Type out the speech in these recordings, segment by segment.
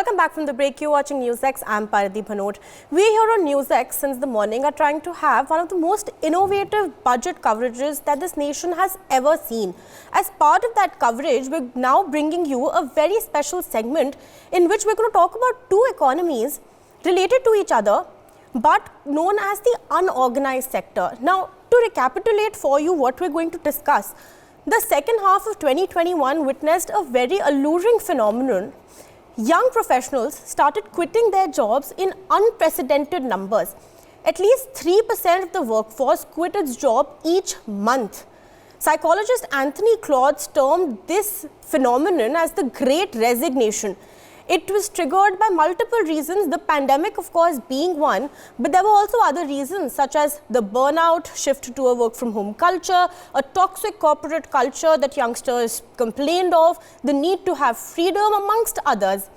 Welcome back from the break. You're watching NewsX. I'm Paridhi Bhanot. We here on NewsX since the morning are trying to have one of the most innovative budget coverages that this nation has ever seen. As part of that coverage, we're now bringing you a very special segment in which we're going to talk about two economies related to each other but known as the unorganized sector. Now, to recapitulate for you what we're going to discuss, the second half of 2021 witnessed a very alluring phenomenon. Young professionals started quitting their jobs in unprecedented numbers. At least 3% of the workforce quit its job each month. Psychologist Anthony Claude termed this phenomenon as the Great Resignation. It was triggered by multiple reasons, the pandemic of course being one, but there were also other reasons such as the burnout, shift to a work from home culture, a toxic corporate culture that youngsters complained of, the need to have freedom amongst others.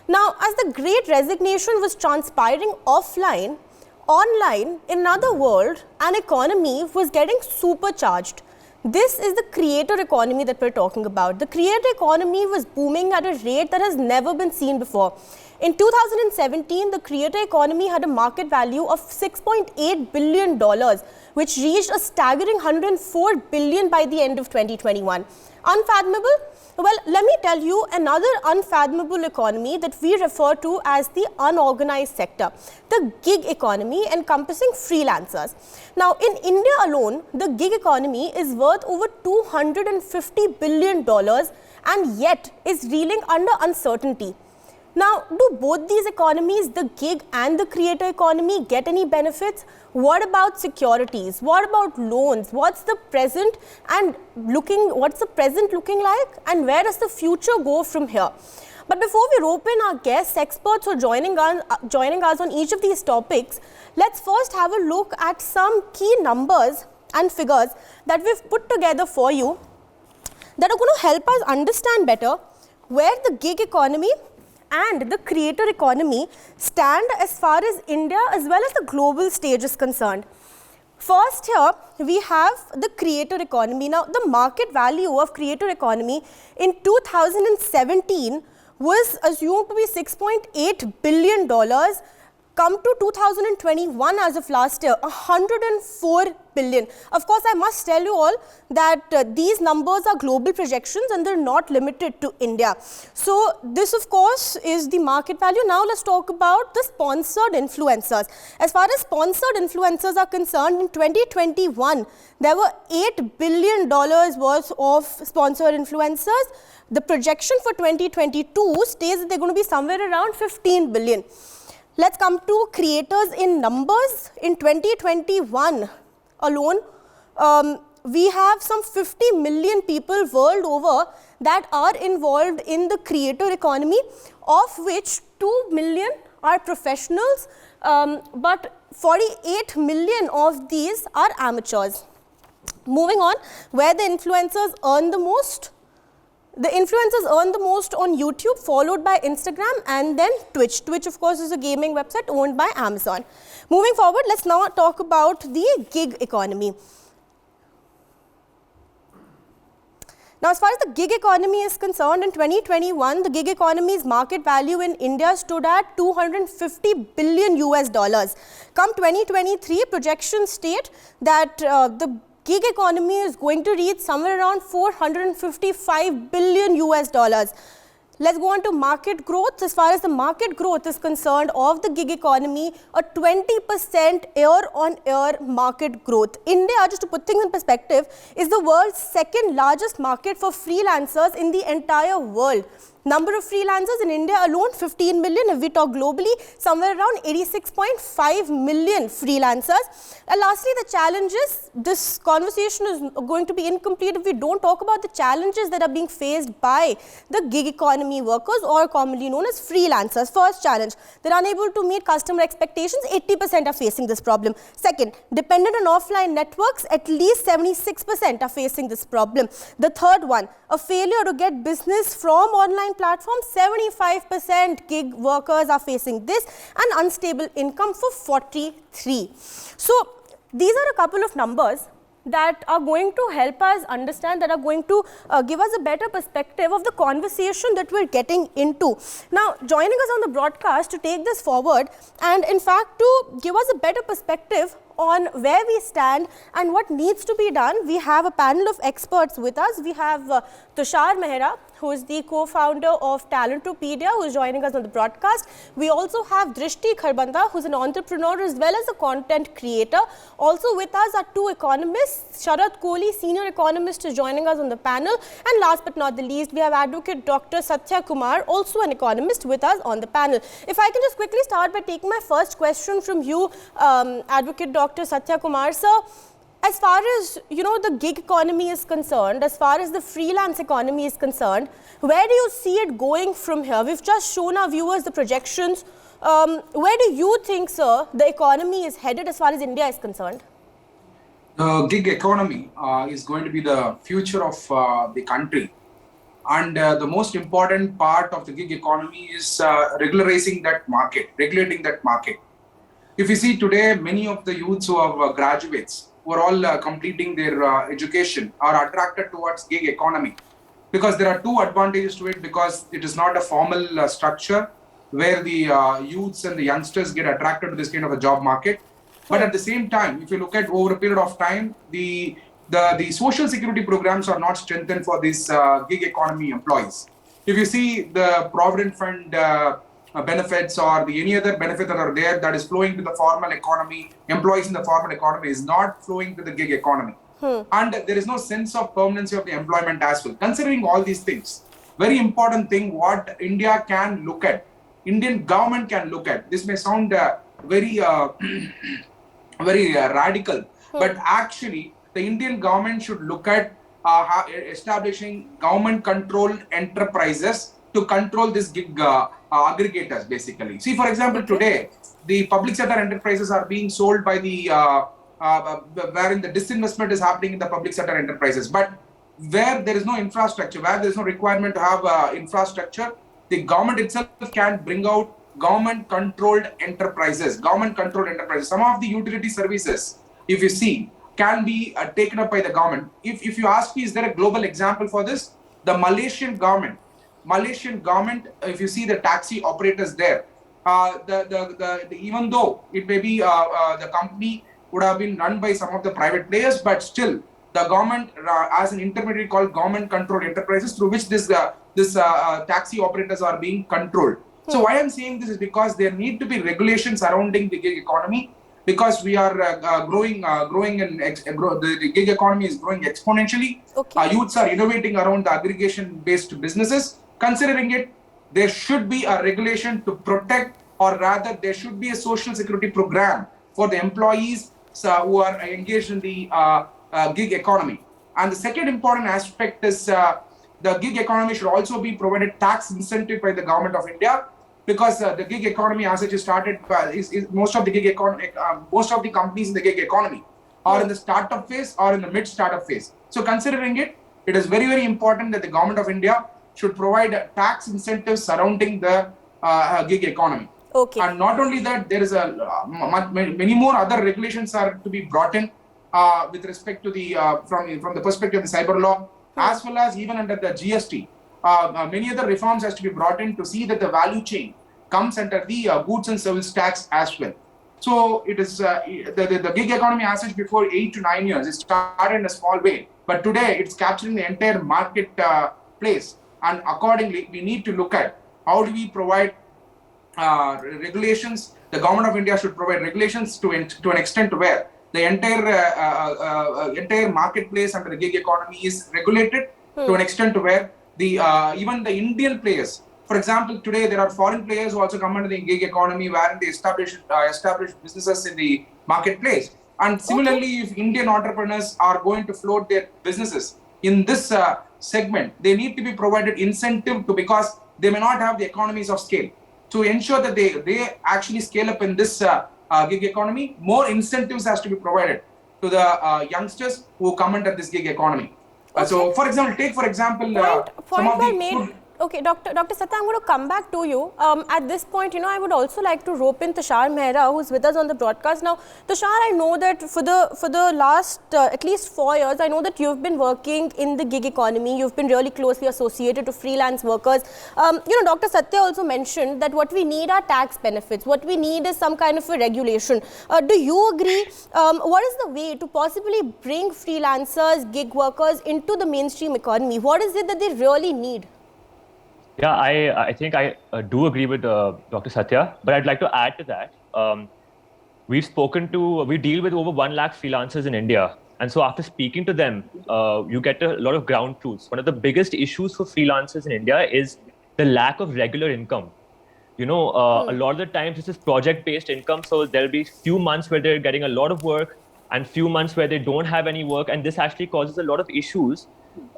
Now, as the Great Resignation was transpiring offline, online, in another world, an economy was getting supercharged. This is the creator economy that we're talking about. The creator economy was booming at a rate that has never been seen before. In 2017, the creator economy had a market value of $6.8 billion, which reached a staggering $104 billion by the end of 2021. Unfathomable? Well, let me tell you another unfathomable economy that we refer to as the unorganized sector, the gig economy encompassing freelancers. Now, in India alone, the gig economy is worth over $250 billion and yet is reeling under uncertainty. Now, do both these economies, the gig and the creator economy, get any benefits? What about securities? What about loans? What's the present looking like? And where does the future go from here? But before we rope in our guests, experts who are joining us on each of these topics, let's first have a look at some key numbers and figures that we've put together for you that are going to help us understand better where the gig economy and the creator economy stand as far as India as well as the global stage is concerned. First here, we have the creator economy. Now, the market value of creator economy in 2017 was assumed to be $6.8 billion. Come to 2021 as of last year, $104 billion. Of course, I must tell you all that these numbers are global projections and they're not limited to India. So this of course is the market value. Now let's talk about the sponsored influencers. As far as sponsored influencers are concerned, in 2021, there were $8 billion worth of sponsored influencers. The projection for 2022 states that they're going to be somewhere around $15 billion. Let's come to creators in numbers. In 2021 alone, we have some 50 million people world over that are involved in the creator economy, of which 2 million are professionals, but 48 million of these are amateurs. Moving on, where the influencers earn the most. The influencers earn the most on YouTube, followed by Instagram and then Twitch. Twitch, of course, is a gaming website owned by Amazon. Moving forward, let's now talk about the gig economy. Now, as far as the gig economy is concerned, in 2021, the gig economy's market value in India stood at $250 billion US. Come 2023, projections state that the gig economy is going to reach somewhere around $455 billion US. Let's go on to market growth. As far as the market growth is concerned of the gig economy, a 20% year-on-year market growth. India, just to put things in perspective, is the world's second largest market for freelancers in the entire world. Number of freelancers in India alone, 15 million. If we talk globally, somewhere around 86.5 million freelancers. And lastly, the challenges. This conversation is going to be incomplete if we don't talk about the challenges that are being faced by the gig economy workers, or commonly known as freelancers. First challenge, they're unable to meet customer expectations. 80% are facing this problem. Second, dependent on offline networks, at least 76% are facing this problem. The third one, a failure to get business from online platforms. 75% gig workers are facing this, and unstable income for 43. So these are a couple of numbers that are going to help us understand, that are going to give us a better perspective of the conversation that we're getting into. Now, joining us on the broadcast to take this forward and in fact to give us a better perspective on where we stand and what needs to be done, we have a panel of experts with us. We have Tushar Mehra, who is the co-founder of Talentopedia, who is joining us on the broadcast. We also have Drishti Kharbanda, who is an entrepreneur as well as a content creator. Also with us are two economists. Sharad Kohli, senior economist, is joining us on the panel. And last but not the least, we have Advocate Dr. Satya Kumar, also an economist, with us on the panel. If I can just quickly start by taking my first question from you, Advocate Dr. Satya Kumar, sir. As far as, the gig economy is concerned, as far as the freelance economy is concerned, where do you see it going from here? We've just shown our viewers the projections. Where do you think, sir, the economy is headed as far as India is concerned? The gig economy is going to be the future of the country. And the most important part of the gig economy is regulating that market. If you see today, many of the youths who are graduates, who are all completing their education, are attracted towards gig economy because there are two advantages to it. Because it is not a formal structure where the youths and the youngsters get attracted to this kind of a job market. But at the same time, if you look at over a period of time, the social security programs are not strengthened for these gig economy employees. If you see the Provident Fund benefits or any other benefit that are there that is flowing to the formal economy, employees in the formal economy is not flowing to the gig economy. And there is no sense of permanency of the employment as well. Considering all these things, very important thing what India can look at, Indian government can look at. This may sound very radical, but actually the Indian government should look at establishing government-controlled enterprises to control this gig aggregators, basically. See, for example, today, the public sector enterprises are being sold by the, wherein the disinvestment is happening in the public sector enterprises. But where there is no infrastructure, where there is no requirement to have infrastructure, the government itself can bring out government-controlled enterprises. Some of the utility services, if you see, can be taken up by the government. If you ask me, is there a global example for this? The Malaysian government, if you see the taxi operators there, even though it may be the company would have been run by some of the private players, but still the government as an intermediary called government-controlled enterprises through which this taxi operators are being controlled. So why I'm saying this is because there need to be regulations surrounding the gig economy, because we are the gig economy is growing exponentially. Youths are innovating around the aggregation-based businesses. Considering it, there should be a regulation to protect, or rather there should be a social security program for the employees who are engaged in the gig economy. And the second important aspect is the gig economy should also be provided tax incentive by the government of India, because the gig economy as it is started, most of the companies in the gig economy are in the startup phase or in the mid startup phase. So considering it, it is very, very important that the government of India should provide tax incentives surrounding the gig economy. And not only that, there is many more other regulations are to be brought in with respect to the from the perspective of the cyber law, as well as even under the GST. Many other reforms has to be brought in to see that the value chain comes under the goods and service tax as well. So it is the gig economy as such before 8 to 9 years. It started in a small way, but today it's capturing the entire market place. And accordingly, we need to look at how do we provide regulations. The government of India should provide regulations to an extent where the entire marketplace under the gig economy is regulated to an extent where even the Indian players, for example, today there are foreign players who also come under the gig economy, wherein they establish businesses in the marketplace. And similarly, if Indian entrepreneurs are going to float their businesses in this segment, they need to be provided incentive to, because they may not have the economies of scale. To ensure that they actually scale up in this gig economy, more incentives has to be provided to the youngsters who come under this gig economy. So, for example, some of the food. Okay, Dr. Satya, I'm going to come back to you. At this point, I would also like to rope in Tushar Mehra, who's with us on the broadcast. Now, Tushar, I know that for the last at least 4 years, I know that you've been working in the gig economy. You've been really closely associated to freelance workers. Dr. Satya also mentioned that what we need are tax benefits. What we need is some kind of a regulation. Do you agree? What is the way to possibly bring freelancers, gig workers into the mainstream economy? What is it that they really need? Yeah, I think I do agree with Dr. Satya, but I'd like to add to that. We deal with over 1 lakh freelancers in India. And so after speaking to them, you get a lot of ground truths. One of the biggest issues for freelancers in India is the lack of regular income. A lot of the times this is project-based income. So there'll be few months where they're getting a lot of work and few months where they don't have any work. And this actually causes a lot of issues.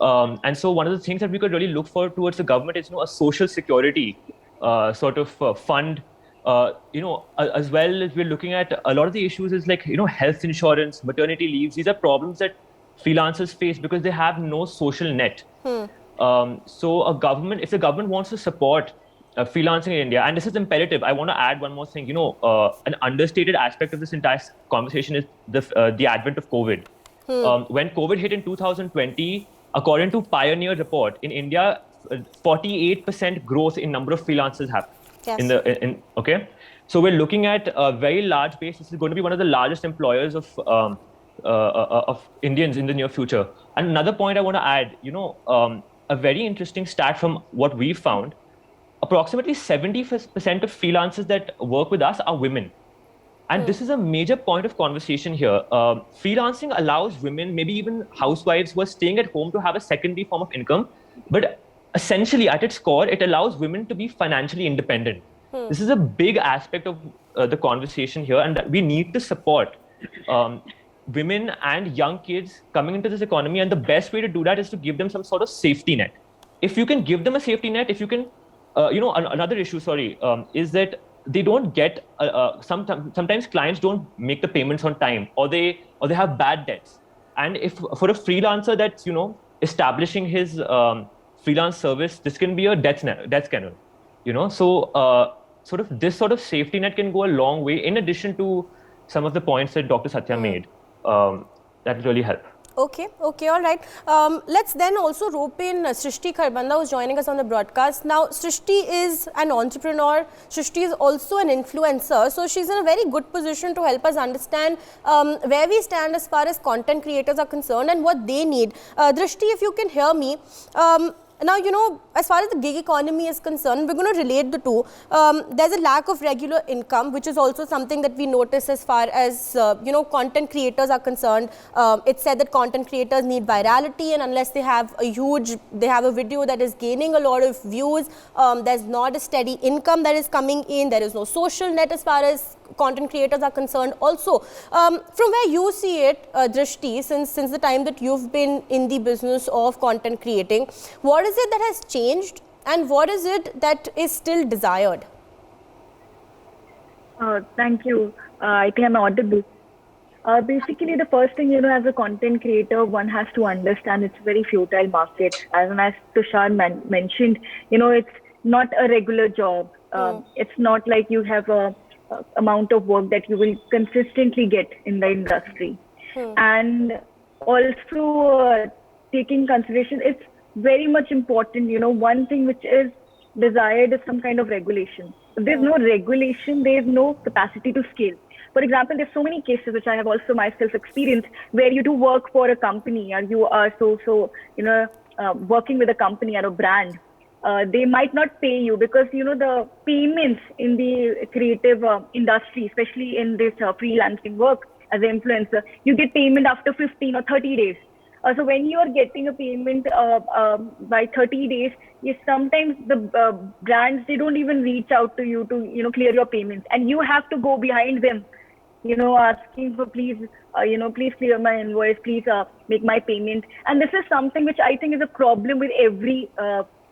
And so one of the things that we could really look for towards the government is, a social security fund. As well as we're looking at a lot of the issues is like, health insurance, maternity leaves. These are problems that freelancers face because they have no social net. So if the government wants to support freelancing in India, and this is imperative, I want to add one more thing. An understated aspect of this entire conversation is the advent of COVID. When COVID hit in 2020, according to Pioneer report, in India, 48% growth in number of freelancers happened. Yes. Okay, so we're looking at a very large base. This is going to be one of the largest employers of Indians in the near future. And another point I want to add, a very interesting stat from what we found: approximately 70% of freelancers that work with us are women. And this is a major point of conversation here. Freelancing allows women, maybe even housewives who are staying at home, to have a secondary form of income. But essentially, at its core, it allows women to be financially independent. This is a big aspect of the conversation here, and that we need to support women and young kids coming into this economy. And the best way to do that is to give them some sort of safety net. If you can give them a safety net, if you can, another issue, is that they don't get, sometimes clients don't make the payments on time, or they have bad debts. And if for a freelancer that's, establishing his freelance service, this can be a death scanner, So this sort of safety net can go a long way, in addition to some of the points that Dr. Satya made. That will really help. Okay, all right. Let's then also rope in Srishti Kharbanda, who's joining us on the broadcast. Now, Srishti is an entrepreneur. Srishti is also an influencer. So she's in a very good position to help us understand where we stand as far as content creators are concerned and what they need. Drishti, if you can hear me. Now, as far as the gig economy is concerned, we're going to relate the two. There's a lack of regular income, which is also something that we notice as far as, content creators are concerned. It's said that content creators need virality, and unless they have a video that is gaining a lot of views, there's not a steady income that is coming in. There is no social net as far as content creators are concerned. Also, from where you see it, Drishti, since the time that you've been in the business of content creating, what is it that has changed and what is it that is still desired? Thank you. I think I'm audible. Basically, the first thing, as a content creator, one has to understand it's a very futile market. As Tushar mentioned, it's not a regular job. It's not like you have a amount of work that you will consistently get in the industry. And also taking consideration, it's very much important, one thing which is desired is some kind of regulation. If there's no regulation, there's no capacity to scale. For example, there's so many cases which I have also myself experienced where you do work for a company, or you are working with a company or a brand. They might not pay you because, the payments in the creative industry, especially in this freelancing work as an influencer, you get payment after 15 or 30 days. So when you are getting a payment by 30 days, sometimes the brands, they don't even reach out to you to, clear your payments. And you have to go behind them, asking for please clear my invoice, please make my payment. And this is something which I think is a problem with every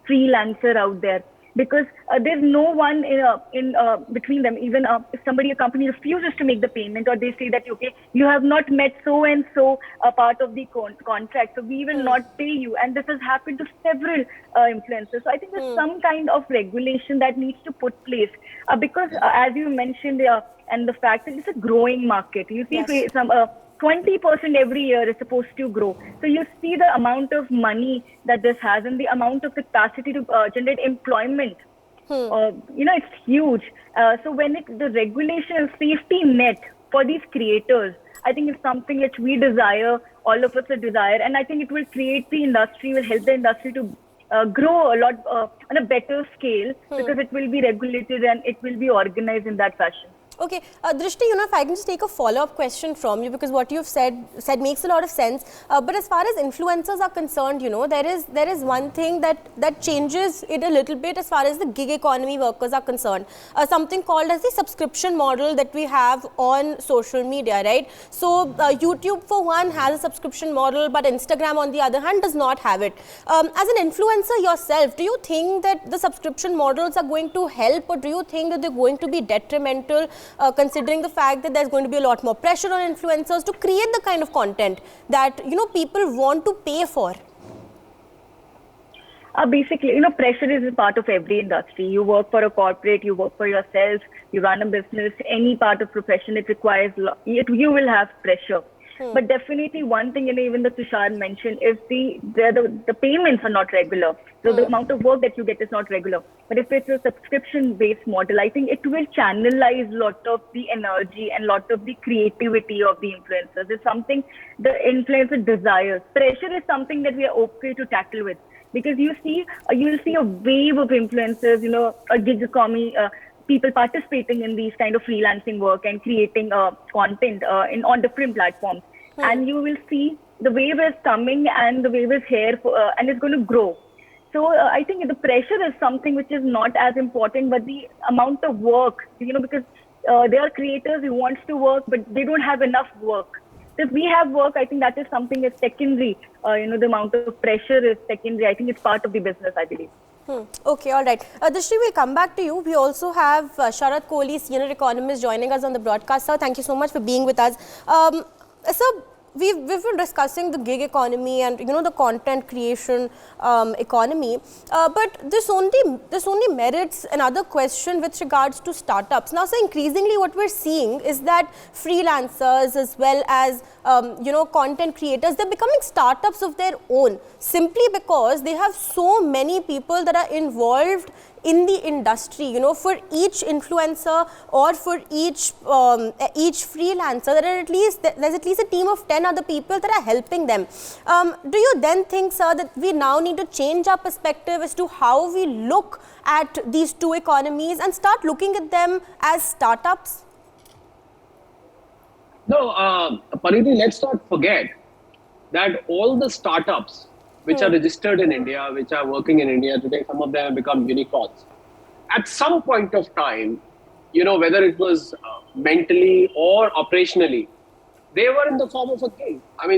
freelancer out there, because there's no one in between them. Even if a company refuses to make the payment, or they say that, okay, you have not met so and so a part of the contract, so we will not pay you. And this has happened to several influencers. So I think there's some kind of regulation that needs to put place, because as you mentioned, and the fact that it's a growing market. You see, some 20% every year is supposed to grow. So you see the amount of money that this has and the amount of capacity to generate employment. It's huge. So when the regulation and safety net for these creators, I think it's something which we desire, all of us desire, and I think it will create the industry, will help the industry to grow a lot on a better scale, because it will be regulated and it will be organized in that fashion. Okay, Drishti, if I can just take a follow-up question from you, because what you've said makes a lot of sense. But as far as influencers are concerned, there is one thing that changes it a little bit as far as the gig economy workers are concerned. Something called as the subscription model that we have on social media, right? So YouTube, for one, has a subscription model, but Instagram, on the other hand, does not have it. As an influencer yourself, do you think that the subscription models are going to help, or do you think that they're going to be detrimental? Considering the fact that there's going to be a lot more pressure on influencers to create the kind of content that people want to pay for? Basically, pressure is a part of every industry. You work for a corporate, you work for yourself, you run a business, any part of profession, it requires, you will have pressure. But definitely one thing, even the Tushar mentioned, is the payments are not regular. So the amount of work that you get is not regular. But if it's a subscription-based model, I think it will channelize a lot of the energy and lot of the creativity of the influencers. It's something the influencer desires. Pressure is something that we are okay to tackle with, because you'll see a wave of influencers, a gig economy, people participating in these kind of freelancing work and creating content on different platforms. And you will see the wave is coming, and the wave is here, and it's going to grow. So I think the pressure is something which is not as important, but the amount of work, because there are creators who wants to work, but they don't have enough work. So if we have work, I think that is something that's secondary. The amount of pressure is secondary. I think it's part of the business, I believe. Okay, all right. Drishti, we'll come back to you. We also have Sharat Kohli, senior economist, joining us on the broadcast. Sir, thank you so much for being with us. Sir, we've been discussing the gig economy and the content creation economy, but this only merits another question with regards to startups. Now, so increasingly what we're seeing is that freelancers as well as content creators, they're becoming startups of their own, simply because they have so many people that are involved in the industry. For each influencer or for each freelancer, there's at least a team of 10 other people that are helping them. Do you then think, sir, that we now need to change our perspective as to how we look at these two economies and start looking at them as startups? No, Paridhi, let's not forget that all the startups which are registered in India, which are working in India today, some of them have become unicorns. At some point of time, whether it was mentally or operationally, they were in the form of a gig. At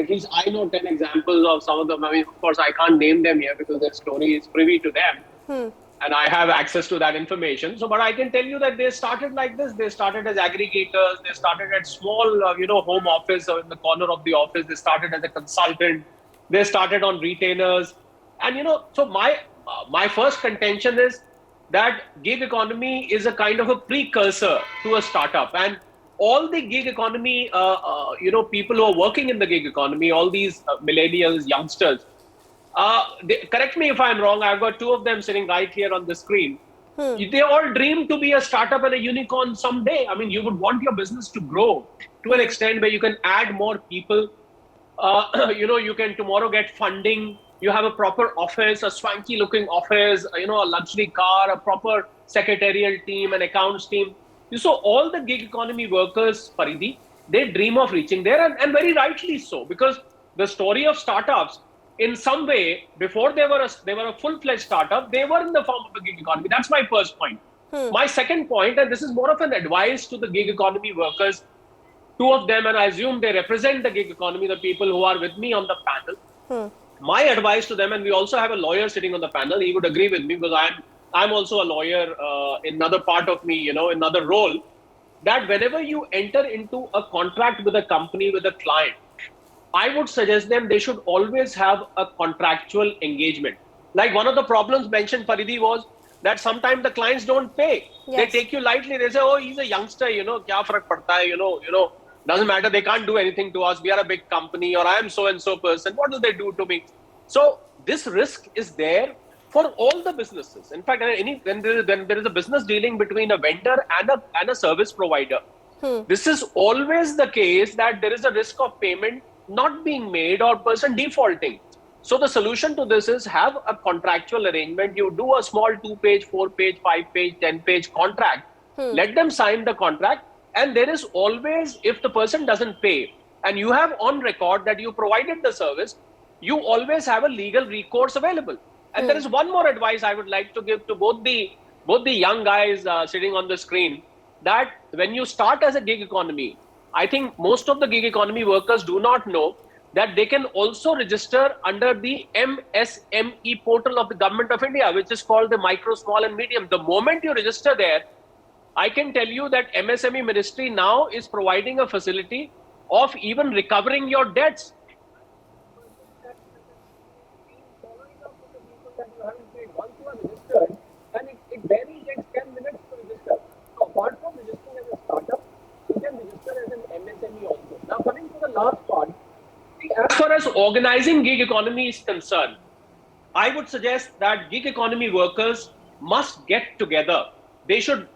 least I know 10 examples of some of them. Of course, I can't name them here because their story is privy to them. And I have access to that information. But I can tell you that they started like this. They started as aggregators. They started at small, home office or in the corner of the office. They started as a consultant. They started on retainers. And, so my first contention is that gig economy is a kind of a precursor to a startup. And all the gig economy, people who are working in the gig economy, all these millennials, youngsters, correct me if I'm wrong, I've got two of them sitting right here on the screen. They all dream to be a startup and a unicorn someday. You would want your business to grow to an extent where you can add more people. You can tomorrow get funding. You have a proper office, a swanky looking office, a luxury car, a proper secretarial team, an accounts team. So all the gig economy workers, Paridhi, they dream of reaching there, and very rightly so, because the story of startups, in some way, before they were a full-fledged startup, they were in the form of a gig economy. That's my first point. My second point, and this is more of an advice to the gig economy workers, two of them, and I assume they represent the gig economy, the people who are with me on the panel. My advice to them, and we also have a lawyer sitting on the panel, he would agree with me because I'm also a lawyer in another part of me, another role, that whenever you enter into a contract with a company, with a client, I would suggest them they should always have a contractual engagement. Like one of the problems mentioned, Paridhi, was that sometimes the clients don't pay. Yes. They take you lightly. They say, oh, he's a youngster, kya farak padta hai, doesn't matter. They can't do anything to us. We are a big company, or I am so-and-so person. What do they do to me? So this risk is there for all the businesses. In fact, when there is a business dealing between a vendor and a service provider, this is always the case that there is a risk of payment not being made or person defaulting. So the solution to this is have a contractual arrangement. You do a small 2-page, 4-page, 5-page, 10-page contract. Let them sign the contract. And there is always, if the person doesn't pay and you have on record that you provided the service, you always have a legal recourse available. And there is one more advice I would like to give to both the young guys sitting on the screen, that when you start as a gig economy, I think most of the gig economy workers do not know that they can also register under the MSME portal of the Government of India, which is called the micro, small and medium. The moment you register there, I can tell you that MSME ministry now is providing a facility of even recovering your debts. Once you are registered, and it barely takes 10 minutes to register. So apart from registering as a startup, you can register as an MSME also. Now coming to the last part, as far as organizing gig economy is concerned, I would suggest that gig economy workers must get together. They should,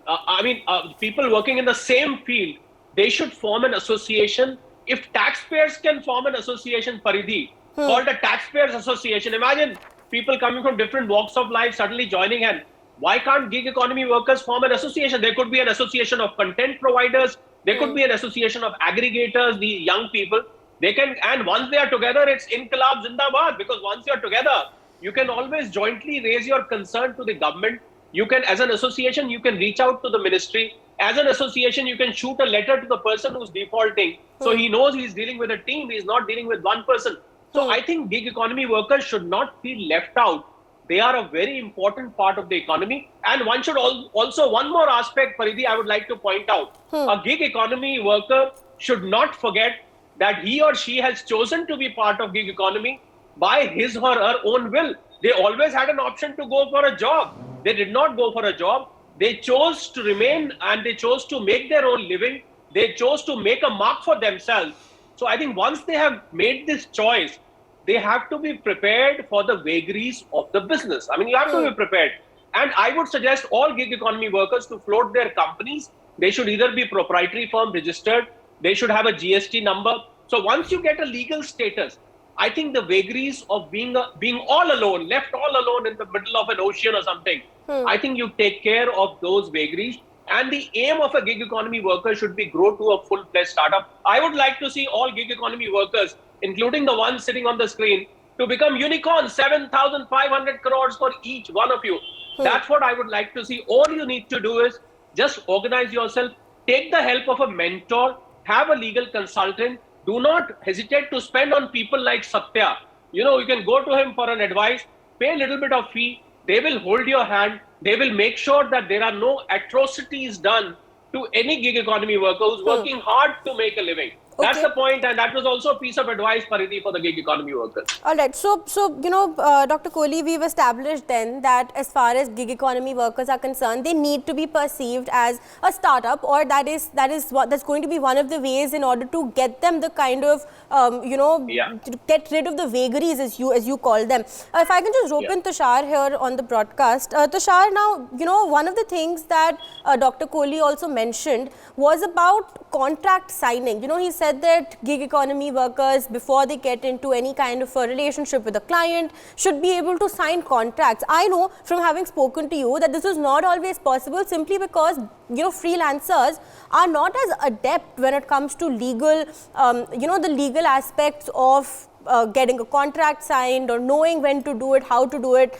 people working in the same field, they should form an association. If taxpayers can form an association, Paridhi, called a taxpayers association, imagine people coming from different walks of life suddenly joining in. Why can't gig economy workers form an association? There could be an association of content providers. There could be an association of aggregators, the young people. They can, and once they are together, it's Inqilab Zindabad, because once you're together, you can always jointly raise your concern to the government. You can, as an association, you can reach out to the ministry. As an association, you can shoot a letter to the person who's defaulting. So he knows he's dealing with a team. He's not dealing with one person. So I think gig economy workers should not feel left out. They are a very important part of the economy. And one should also, one more aspect, Paridhi, I would like to point out. A gig economy worker should not forget that he or she has chosen to be part of gig economy by his or her own will. They always had an option to go for a job. They did not go for a job. They chose to remain and they chose to make their own living. They chose to make a mark for themselves. So I think once they have made this choice, they have to be prepared for the vagaries of the business. I mean, you have to be prepared. And I would suggest all gig economy workers to float their companies. They should either be proprietary firm registered. They should have a GST number. So once you get a legal status, I think the vagaries of being all alone, left all alone in the middle of an ocean or something, I think you take care of those vagaries. And the aim of a gig economy worker should be grow to a full-fledged startup. I would like to see all gig economy workers, including the ones sitting on the screen, to become unicorns, 7,500 crores for each one of you. That's what I would like to see. All you need to do is just organize yourself, take the help of a mentor, have a legal consultant. Do not hesitate to spend on people like Satya. You can go to him for an advice, pay a little bit of fee. They will hold your hand. They will make sure that there are no atrocities done to any gig economy worker who's working hard to make a living. That's the point, and that was also a piece of advice, Paridhi, for the gig economy workers. All right. So Dr. Kohli, we've established then that as far as gig economy workers are concerned, they need to be perceived as a startup, or that's going to be one of the ways in order to get them the kind of to get rid of the vagaries, as you call them. If I can just rope in Tushar here on the broadcast, Tushar. Now one of the things that Dr. Kohli also mentioned was about contract signing. He said that gig economy workers, before they get into any kind of a relationship with a client, should be able to sign contracts. I know from having spoken to you that this is not always possible, simply because freelancers are not as adept when it comes to legal, the legal aspects of getting a contract signed or knowing when to do it, how to do it.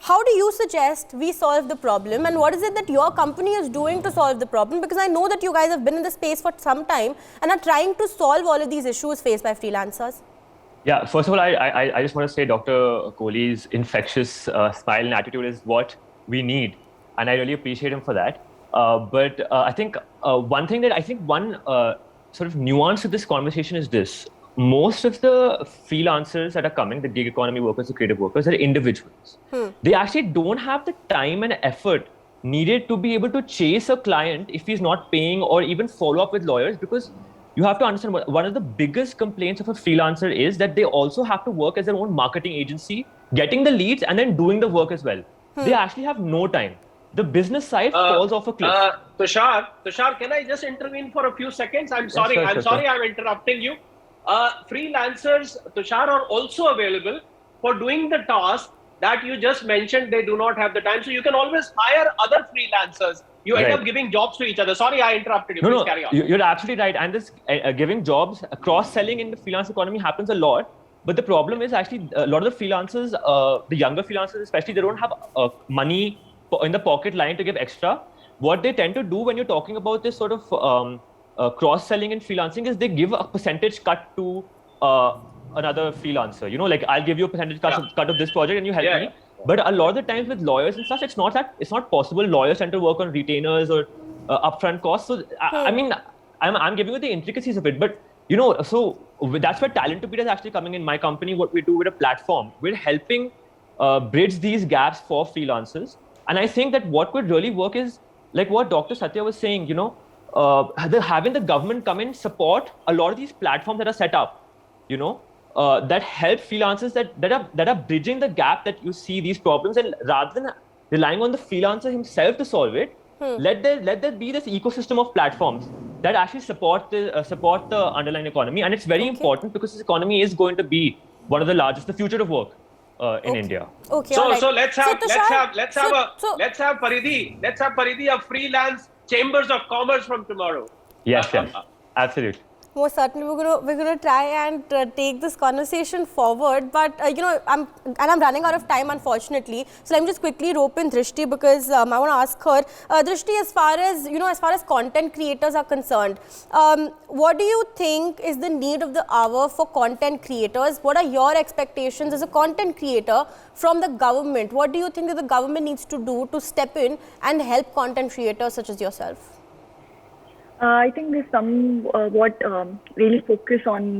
How do you suggest we solve the problem, and what is it that your company is doing to solve the problem? Because I know that you guys have been in the space for some time and are trying to solve all of these issues faced by freelancers. Yeah, first of all, I just want to say Dr. Kohli's infectious smile and attitude is what we need. And I really appreciate him for that. But I think one sort of nuance to this conversation is this. Most of the freelancers that are coming, the gig economy workers, the creative workers, are individuals. They actually don't have the time and effort needed to be able to chase a client if he's not paying or even follow up with lawyers, because you have to understand one of the biggest complaints of a freelancer is that they also have to work as their own marketing agency, getting the leads and then doing the work as well. They actually have no time. The business side falls off a cliff. Tushar, can I just intervene for a few seconds? I'm sorry, I'm interrupting you. Freelancers, Tushar, are also available for doing the task that you just mentioned. They do not have the time. So you can always hire other freelancers. You end up giving jobs to each other. Sorry, I interrupted you. Please carry on. You're absolutely right. And this giving jobs, cross-selling in the freelance economy happens a lot. But the problem is actually a lot of the freelancers, the younger freelancers especially, they don't have money in the pocket line to give extra. What they tend to do when you're talking about this sort of cross-selling and freelancing is they give a percentage cut to another freelancer. You know, like I'll give you a percentage cut of this project and you help me. But a lot of the times with lawyers and such, it's not possible. Lawyers tend to work on retainers or upfront costs. So I mean, I'm giving you the intricacies of it. But you know, so that's where Talent2Beat is actually coming in. My company, what we do with a platform, we're helping bridge these gaps for freelancers. And I think that what would really work is like what Dr. Satya was saying, you know, having the government come in, support a lot of these platforms that are set up, you know, that help freelancers that are bridging the gap that you see these problems, and rather than relying on the freelancer himself to solve it, let there be this ecosystem of platforms that actually support the underlying economy. And it's very important because this economy is going to be one of the largest, the future of work in India. Okay. So let's have Paridhi of freelance chambers of commerce from tomorrow. Yes, absolutely. Most certainly, we're gonna try and take this conversation forward. But you know, I'm running out of time, unfortunately. So let me just quickly rope in Drishti, because I want to ask her, Drishti, as far as content creators are concerned, what do you think is the need of the hour for content creators? What are your expectations as a content creator from the government? What do you think that the government needs to do to step in and help content creators such as yourself? I think there's somewhat really focus on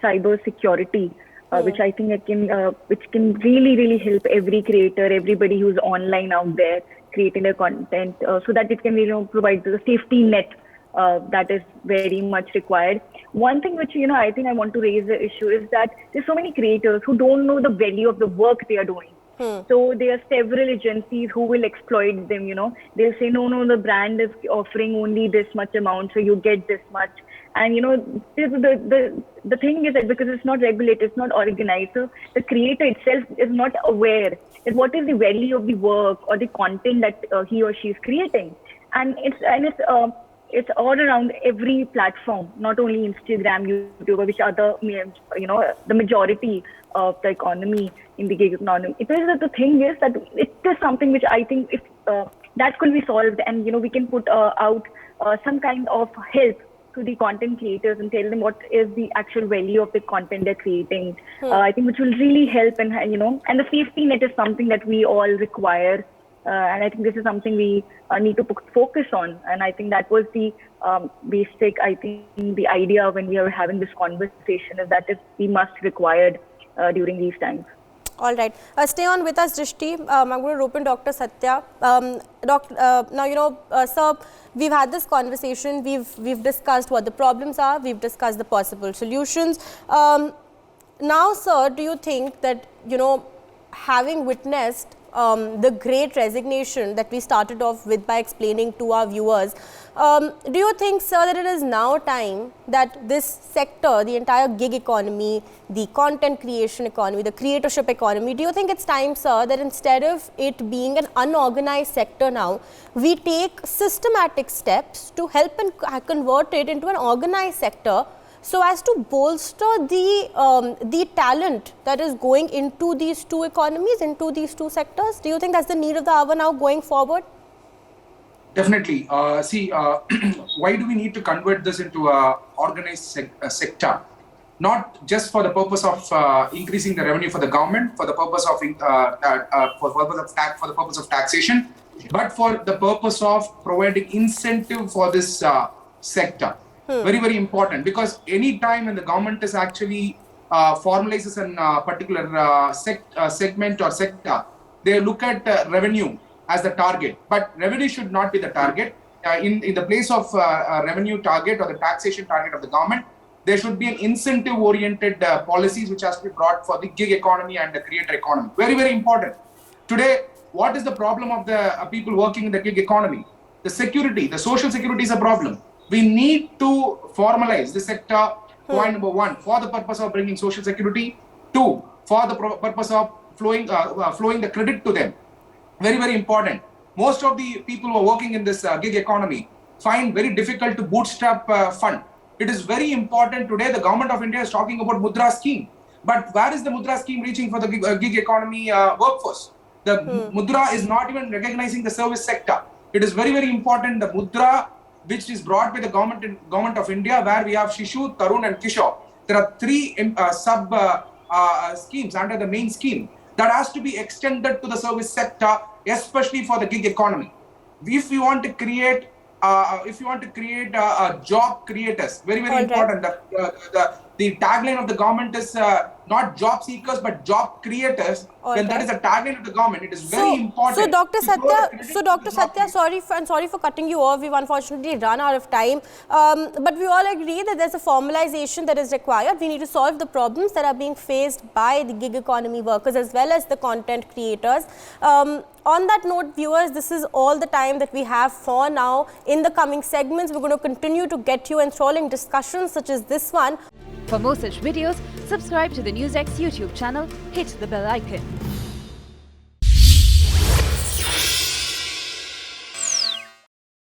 cyber security, which I think which can really help every creator, everybody who's online out there creating their content, so that it can provide the safety net that is very much required. One thing which I think I want to raise the issue is that there's so many creators who don't know the value of the work they are doing. So there are several agencies who will exploit them, They'll say, no, the brand is offering only this much amount, so you get this much. And, the thing is that because it's not regulated, it's not organized, so the creator itself is not aware that what is the value of the work or the content that he or she is creating. And it's all around every platform, not only Instagram, YouTube, which are the majority of the economy in the gig economy. It is that the thing is that it is something which I think if that could be solved, and we can put out some kind of help to the content creators and tell them what is the actual value of the content they're creating. I think which will really help, and and the safety net is something that we all require. And I think this is something we need to focus on. And I think that was the basic, the idea when we are having this conversation, is that is we must required during these times. All right. Stay on with us, Drishti. I'm going to rope in Dr. Satya. Now, sir, we've had this conversation. We've discussed what the problems are. We've discussed the possible solutions. Now, sir, do you think that, having witnessed the Great Resignation that we started off with by explaining to our viewers, do you think, sir, that it is now time that this sector, the entire gig economy, the content creation economy, the creatorship economy, do you think it's time, sir, that instead of it being an unorganized sector now, we take systematic steps to help and convert it into an organized sector, so as to bolster the talent that is going into these two economies, into these two sectors? Do you think that's the need of the hour now going forward? Definitely. Why do we need to convert this into an organized sector? not just for the purpose of increasing the revenue for the government, for the purpose of taxation, but for the purpose of providing incentive for this sector. Very, very important, because any time when the government is actually formalizes a particular segment or sector, they look at revenue as the target, but revenue should not be the target. In the place of revenue target or the taxation target of the government, there should be an incentive-oriented policies which has to be brought for the gig economy and the creator economy. Very, very important. Today, what is the problem of the people working in the gig economy? The security, the social security is a problem. We need to formalize the sector, point number one, for the purpose of bringing social security. Two, for the purpose of flowing the credit to them. Very, very important. Most of the people who are working in this gig economy find very difficult to bootstrap fund. It is very important today. The government of India is talking about Mudra scheme. But where is the Mudra scheme reaching for the gig economy workforce? The Mudra is not even recognizing the service sector. It is very, very important. The Mudra, which is brought by the government of India, where we have Shishu, Tarun and Kishore. There are three sub schemes under the main scheme that has to be extended to the service sector, especially for the gig economy. If you want to create job creators, very, very important. The tagline of the government is not job seekers but job creators. When that is a tagline of the government, it is very important. So Dr. Satya, sorry for cutting you off. We've unfortunately run out of time. But we all agree that there's a formalization that is required. We need to solve the problems that are being faced by the gig economy workers as well as the content creators. On that note, viewers, this is all the time that we have for now. In the coming segments, we're going to continue to get you enthralling discussions such as this one. For more such videos, subscribe to the NewsX YouTube channel, hit the bell icon.